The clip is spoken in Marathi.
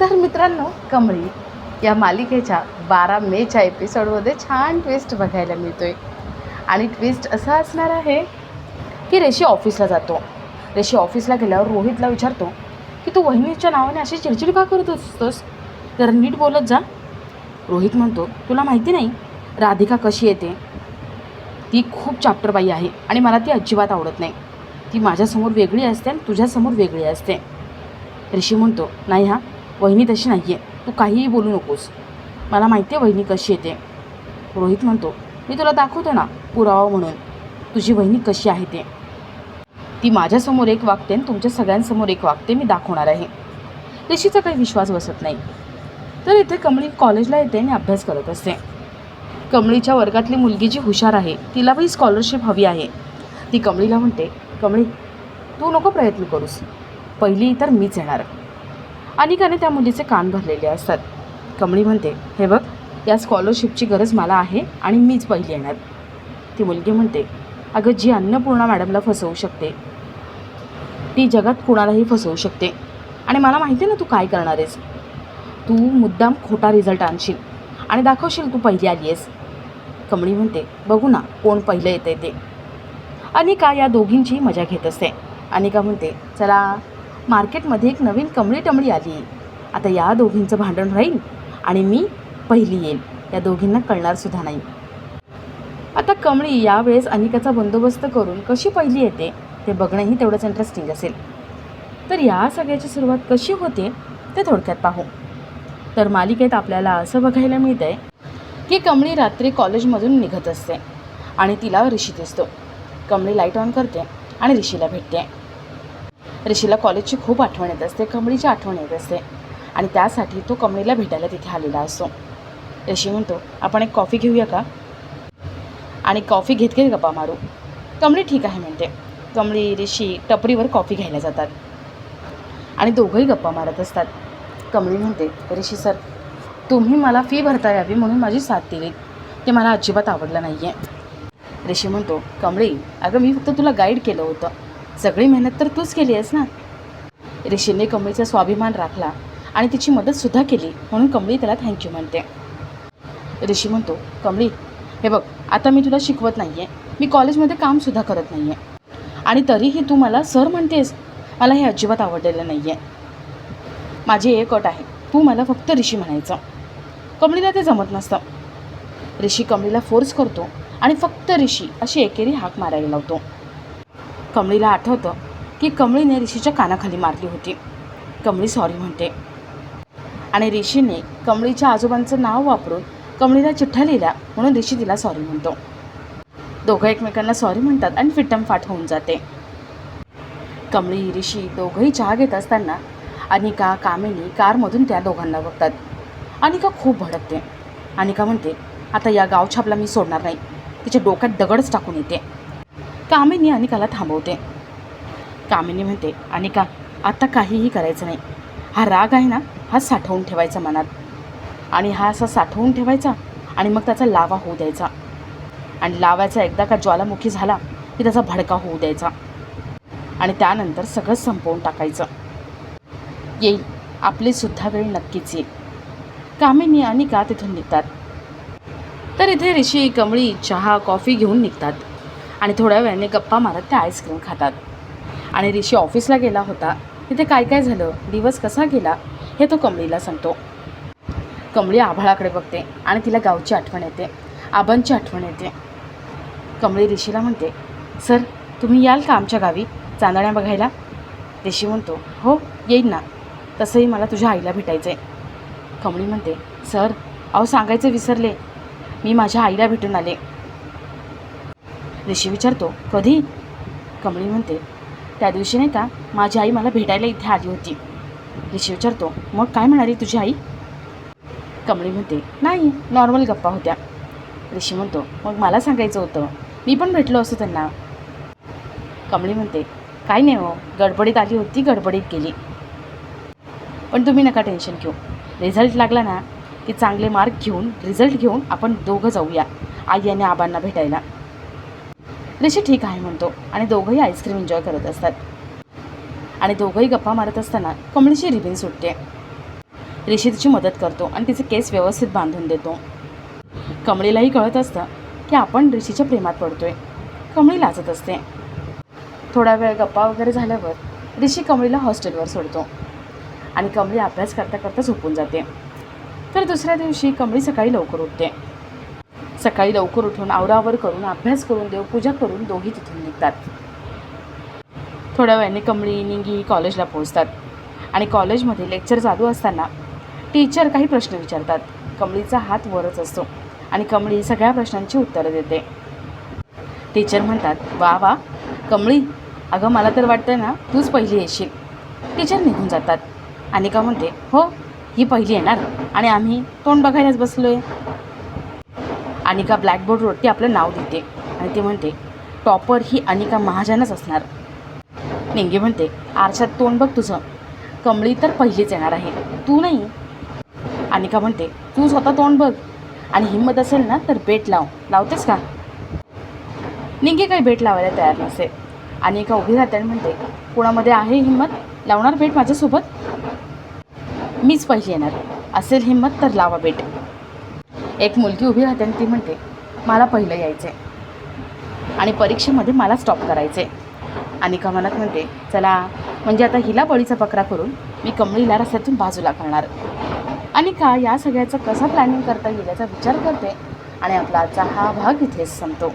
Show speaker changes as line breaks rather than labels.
तर मित्रांनो, कमळी या मालिकेच्या 12 मेच्या एपिसोडमध्ये छान ट्विस्ट बघायला मिळतोय. आणि ट्विस्ट असा असणार आहे की ऋषी ऑफिसला जातो. ऋषी ऑफिसला गेल्यावर रोहितला विचारतो की तू वहिनीच्या नावाने अशी चिडचिड का करत असतोस, तर नीट बोलत जा. रोहित म्हणतो, तुला माहिती नाही राधिका कशी येते, ती खूप चाप्टरबाई आहे आणि मला ती अजिबात आवडत नाही. ती माझ्यासमोर वेगळी असते आणि तुझ्यासमोर वेगळी असते. ऋषी म्हणतो, नाही हा, वहिनी तशी नाही आहे, तू काहीही बोलू नकोस, मला माहिती आहे वहिनी कशी येते. रोहित म्हणतो, मी तुला दाखवतो ना पुरावा म्हणून तुझी वहिनी कशी आहे ते. ती माझ्यासमोर एक वागते आणि तुमच्या सगळ्यांसमोर एक वागते, मी दाखवणार आहे. ऋषीचा काही विश्वास बसत नाही. तर इथे कमळी कॉलेजला येते आणि अभ्यास करत असते. कमळीच्या वर्गातली मुलगी जी हुशार आहे तिला बाई स्कॉलरशिप हवी आहे. ती कमळीला म्हणते, कमळी तू नको प्रयत्न करूस, पहिली तर मीच येणार. अनिकाने त्या मुलीचे कान भरलेले असतात. कमळी म्हणते, हे बघ, या स्कॉलरशिपची गरज मला आहे आणि मीच पहिली येणार. ती मुलगी म्हणते, अगं जी अन्नपूर्णा मॅडमला फसवू शकते ती जगात कुणालाही फसवू शकते आणि मला माहिती आहे ना तू काय करणार आहेस. तू मुद्दाम खोटा रिझल्ट आणशील आणि दाखवशील तू पहिली आली आहेस. कमळी म्हणते, बघू ना कोण पहिलं येते ते. अनिका या दोघींची मजा घेत असते. अनिका म्हणते, चला मार्केटमध्ये एक नवीन कमळी टमळी आली, आता या दोघींचं भांडण राहील आणि मी पहिली येईल, या दोघींना कळणारसुद्धा नाही. आता कमळी यावेळेस अनिकाचा बंदोबस्त करून कशी पहिली येते ते बघणंही तेवढंच इंटरेस्टिंग असेल. तर या सगळ्याची सुरुवात कशी होते ते थोडक्यात पाहू. तर मालिकेत आपल्याला असं बघायला मिळतं आहे की कमळी रात्री कॉलेजमधून निघत असते आणि तिला ऋषी दिसतो. कमळी लाईट ऑन करते आणि ऋषीला भेटते. ऋषीला कॉलेजची खूप आठवण येत असते, कमळीची आठवण येत असते आणि त्यासाठी तो कमळीला भेटायला तिथे आलेला असतो. ऋषी म्हणतो, आपण एक कॉफी घेऊया का, आणि कॉफी घेत घेत गप्पा मारू. कमळी ठीक आहे म्हणते. कमळी ऋषी टपरीवर कॉफी घ्यायला जातात आणि दोघंही गप्पा मारत असतात. कमळी म्हणते, ऋषी सर, तुम्ही मला फी भरता यावी म्हणून माझी साथ दिली, ते मला अजिबात आवडलं नाही आहे. ऋषी म्हणतो, कमळी अगं मी फक्त तुला गाईड केलं होतं, सगळी मेहनत तर तूच केली आहेस ना. ऋषीने कमळीचा स्वाभिमान राखला आणि तिची मदतसुद्धा केली म्हणून कमळी त्याला थँक्यू म्हणते. ऋषी म्हणतो, कमळी हे बघ, आता मी तुला शिकवत नाही आहे, मी कॉलेजमध्ये कामसुद्धा करत नाही आहे आणि तरीही तू मला सर म्हणतेस, मला हे अजिबात आवडलेलं नाही आहे. माझी एक अट आहे, तू मला फक्त ऋषी म्हणायचं. कमळीला ते जमत नसतं. ऋषी कमळीला फोर्स करतो आणि फक्त ऋषी अशी एकेरी हाक मारायला लावतो. कमळीला आठवतं की कमळीने ऋषीच्या कानाखाली मारली होती. कमळी सॉरी म्हणते आणि ऋषीने कमळीच्या आजोबांचं नाव वापरून कमळीला चिठ्ठ्या लिहिल्या म्हणून ऋषी तिला सॉरी म्हणतो. दोघं एकमेकांना सॉरी म्हणतात आणि फिट्टमफाट होऊन जाते. कमळी ऋषी दोघंही चहा घेत असताना अनिका कामिनी कारमधून त्या दोघांना बघतात. अनिका खूप भडकते. अनिका म्हणते, आता या गावछापला मी सोडणार नाही, तिच्या डोक्यात दगडच टाकून येते. कामिनी अनिकाला थांबवते. कामिनी म्हणते, अनिका आता काहीही करायचं नाही, हा राग आहे ना हा साठवून ठेवायचा मनात आणि हा असा साठवून ठेवायचा आणि मग त्याचा लावा होऊ द्यायचा आणि लावायचा एकदा का ज्वालामुखी झाला की त्याचा भडका होऊ द्यायचा आणि त्यानंतर सगळं संपवून टाकायचं. येईल आपली सुद्धा वेळ नक्कीच येईल. कामिनी अनिका तिथून निघतात. तर इथे ऋषी कमळी चहा कॉफी घेऊन निघतात आणि थोड्या वेळाने गप्पा मारत ते आईस्क्रीम खातात. आणि ऋषी ऑफिसला गेला होता, तिथे काय काय झालं, दिवस कसा गेला हे तो कमळीला सांगतो. कमळी आभाळाकडे बघते आणि तिला गावची आठवण येते, आबांची आठवण येते. कमळी ऋषीला म्हणते, सर तुम्ही याल का आमच्या गावी चांदण्या बघायला. ऋषी म्हणतो, हो येईन ना, तसंही मला तुझ्या आईला भेटायचं आहे. कमळी म्हणते, सर अहो सांगायचं विसरले, मी माझ्या आईला भेटून आले. ऋषी विचारतो, कधी. कमळी म्हणते, त्या दिवशी नाही का माझी आई मला भेटायला इथे आली होती. ऋषी विचारतो, मग काय म्हणाली तुझी आई. कमळी म्हणते, नाही नॉर्मल गप्पा होत्या. ऋषी म्हणतो, मग मला सांगायचं होतं, मी पण भेटलो असतो त्यांना. कमळी म्हणते, काय नाही हो, गडबडीत आली होती, गडबडीत गेली. पण तुम्ही नका टेन्शन घेऊ, रिझल्ट लागला ना की चांगले मार्क घेऊन रिझल्ट घेऊन आपण दोघं जाऊया आई आणि आबांना भेटायला. ऋषी ठीक आहे म्हणतो आणि दोघंही आईस्क्रीम एन्जॉय करत असतात. आणि दोघंही गप्पा मारत असताना कमळीची रिबीन सुटते. ऋषी तिची मदत करतो आणि तिचे केस व्यवस्थित बांधून देतो. कमळीलाही कळत असतं की आपण ऋषीच्या प्रेमात पडतोय. कमळी लाजत असते. थोडा वेळ गप्पा वगैरे झाल्यावर ऋषी कमळीला हॉस्टेलवर सोडतो आणि कमळी अभ्यास करता करता झोपून जाते. तर दुसऱ्या दिवशी कमळी सकाळी लवकर उठते. सकाळी लवकर उठून आवरावर करून अभ्यास करून देवपूजा करून दोघी तिथून निघतात. थोड्या वेळाने कमळी निंगी कॉलेजला पोहोचतात आणि कॉलेजमध्ये लेक्चर चालू असताना टीचर काही प्रश्न विचारतात. कमळीचा हात वरच असतो आणि कमळी सगळ्या प्रश्नांची उत्तरं देते. टीचर म्हणतात, वा वा कमळी, अगं मला तर वाटतं ना तूच पहिली येशील. टीचर निघून जातात. अनिका म्हणते, हो ही पहिली येणार आणि आम्ही तोंड बघायलाच बसलो आहे. अनिका ब्लॅकबोर्डवरती आपलं नाव देते आणि ते म्हणते, टॉपर ही अनिका महाजनच असणार. निंगी म्हणते, आरशात तोंड बघ तुझं, कमळी तर पहिलीच येणार आहे, तू नाही. अनिका म्हणते, तू स्वतः तोंड बघ आणि हिंमत असेल ना तर बेट लावतेस का? निंगी काही बेट लावायला तयार नसते. अनिका उभी राहते आणि म्हणते, कोणामध्ये आहे हिंमत, लावणार बेट माझ्यासोबत? मीच पहिली येणार, असेल हिंमत तर लावा बेट. एक मुलगी उभी राहते आणि ती म्हणते, मला पहिलं यायचं आहे आणि परीक्षेमध्ये मला स्टॉप करायचे. अनिका मनात म्हणते, चला म्हणजे आता हिला बळीचा पकरा करून मी कमळीला रस्त्यातून बाजूला करणार. अनिका या सगळ्याचं कसं प्लॅनिंग करता येईल याचा विचार करते आणि आपला आजचा हा भाग इथेच संपतो.